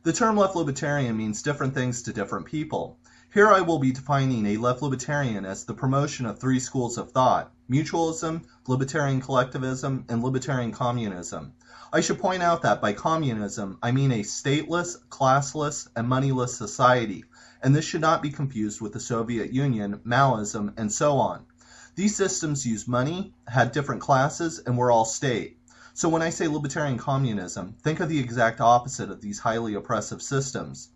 The term left libertarian means different things to different people. Here I will be defining a left libertarian as the promotion of three schools of thought: mutualism, libertarian collectivism, and libertarian communism. I should point out that by communism I mean a stateless, classless, and moneyless society, and this should not be confused with the Soviet Union, Maoism, and so on. These systems used money, had different classes, and were all state. So when I say libertarian communism, think of the exact opposite of these highly oppressive systems.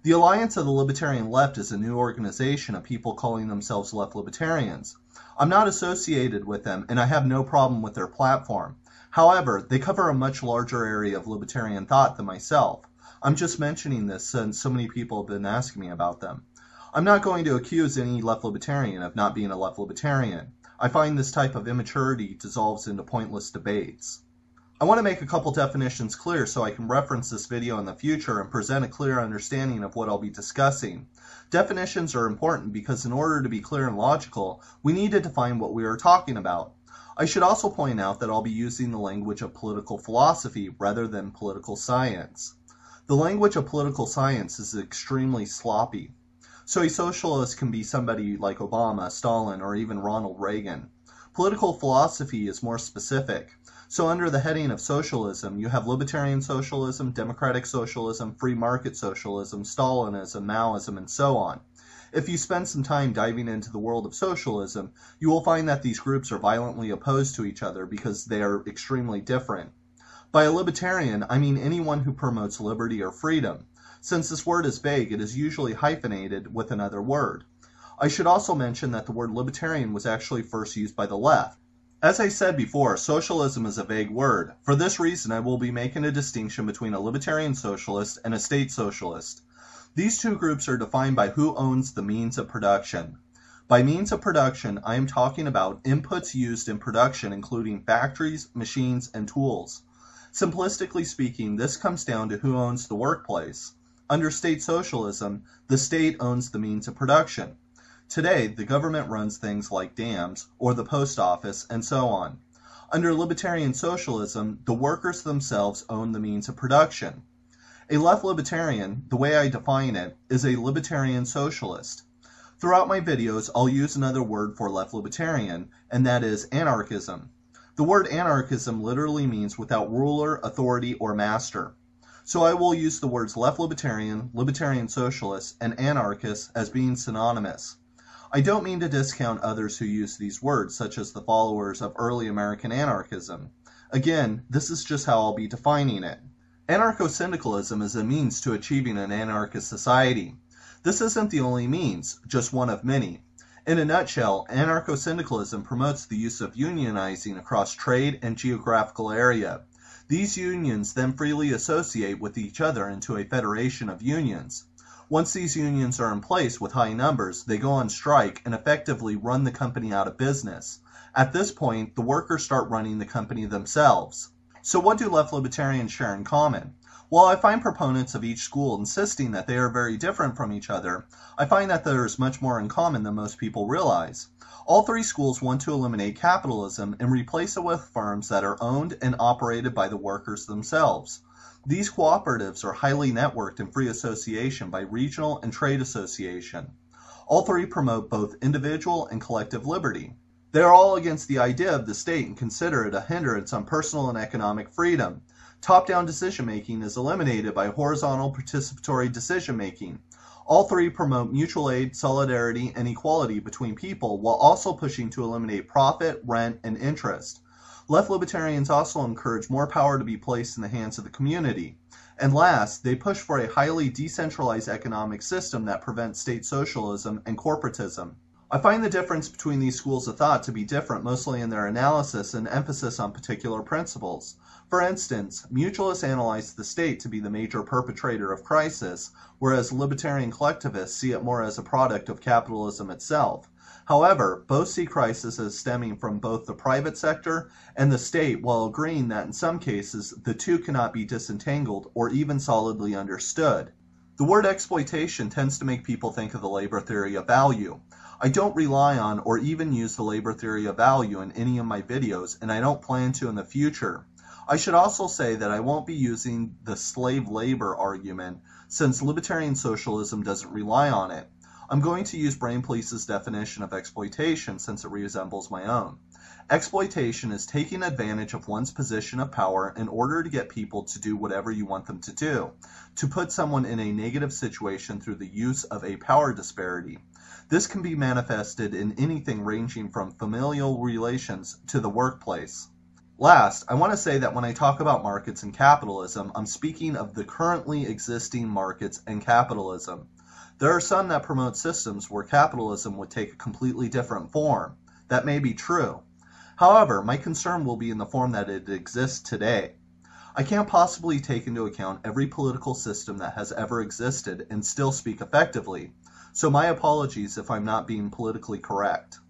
The Alliance of the Libertarian Left is a new organization of people calling themselves left libertarians. I'm not associated with them, and I have no problem with their platform. However, they cover a much larger area of libertarian thought than myself. I'm just mentioning this since so many people have been asking me about them. I'm not going to accuse any left libertarian of not being a left libertarian. I find this type of immaturity dissolves into pointless debates. I want to make a couple definitions clear so I can reference this video in the future and present a clear understanding of what I'll be discussing. Definitions are important because in order to be clear and logical, we need to define what we are talking about. I should also point out that I'll be using the language of political philosophy rather than political science. The language of political science is extremely sloppy. So a socialist can be somebody like Obama, Stalin, or even Ronald Reagan. Political philosophy is more specific. So under the heading of socialism, you have libertarian socialism, democratic socialism, free market socialism, Stalinism, Maoism, and so on. If you spend some time diving into the world of socialism, you will find that these groups are violently opposed to each other because they are extremely different. By a libertarian, I mean anyone who promotes liberty or freedom. Since this word is vague, it is usually hyphenated with another word. I should also mention that the word libertarian was actually first used by the left. As I said before, socialism is a vague word. For this reason, I will be making a distinction between a libertarian socialist and a state socialist. These two groups are defined by who owns the means of production. By means of production, I am talking about inputs used in production, including factories, machines, and tools. Simplistically speaking, this comes down to who owns the workplace. Under state socialism, the state owns the means of production. Today, the government runs things like dams, or the post office, and so on. Under libertarian socialism, the workers themselves own the means of production. A left libertarian, the way I define it, is a libertarian socialist. Throughout my videos, I'll use another word for left libertarian, and that is anarchism. The word anarchism literally means without ruler, authority, or master. So I will use the words left libertarian, libertarian socialist, and anarchist as being synonymous. I don't mean to discount others who use these words, such as the followers of early American anarchism. Again, this is just how I'll be defining it. Anarcho-syndicalism is a means to achieving an anarchist society. This isn't the only means, just one of many. In a nutshell, anarcho-syndicalism promotes the use of unionizing across trade and geographical area. These unions then freely associate with each other into a federation of unions. Once these unions are in place with high numbers, they go on strike and effectively run the company out of business. At this point, the workers start running the company themselves. So what do left libertarians share in common? While I find proponents of each school insisting that they are very different from each other, I find that there is much more in common than most people realize. All three schools want to eliminate capitalism and replace it with firms that are owned and operated by the workers themselves. These cooperatives are highly networked in free association by regional and trade association. All three promote both individual and collective liberty. They are all against the idea of the state and consider it a hindrance on personal and economic freedom. Top-down decision-making is eliminated by horizontal participatory decision-making. All three promote mutual aid, solidarity, and equality between people while also pushing to eliminate profit, rent, and interest. Left libertarians also encourage more power to be placed in the hands of the community. And last, they push for a highly decentralized economic system that prevents state socialism and corporatism. I find the difference between these schools of thought to be different mostly in their analysis and emphasis on particular principles. For instance, mutualists analyze the state to be the major perpetrator of crisis, whereas libertarian collectivists see it more as a product of capitalism itself. However, both see crisis as stemming from both the private sector and the state, while agreeing that in some cases the two cannot be disentangled or even solidly understood. The word exploitation tends to make people think of the labor theory of value. I don't rely on or even use the labor theory of value in any of my videos, and I don't plan to in the future. I should also say that I won't be using the slave labor argument, since libertarian socialism doesn't rely on it. I'm going to use Brainpolice's definition of exploitation since it resembles my own. Exploitation is taking advantage of one's position of power in order to get people to do whatever you want them to do, to put someone in a negative situation through the use of a power disparity. This can be manifested in anything ranging from familial relations to the workplace. Last, I want to say that when I talk about markets and capitalism, I'm speaking of the currently existing markets and capitalism. There are some that promote systems where capitalism would take a completely different form. That may be true. However, my concern will be in the form that it exists today. I can't possibly take into account every political system that has ever existed and still speak effectively, so my apologies if I'm not being politically correct.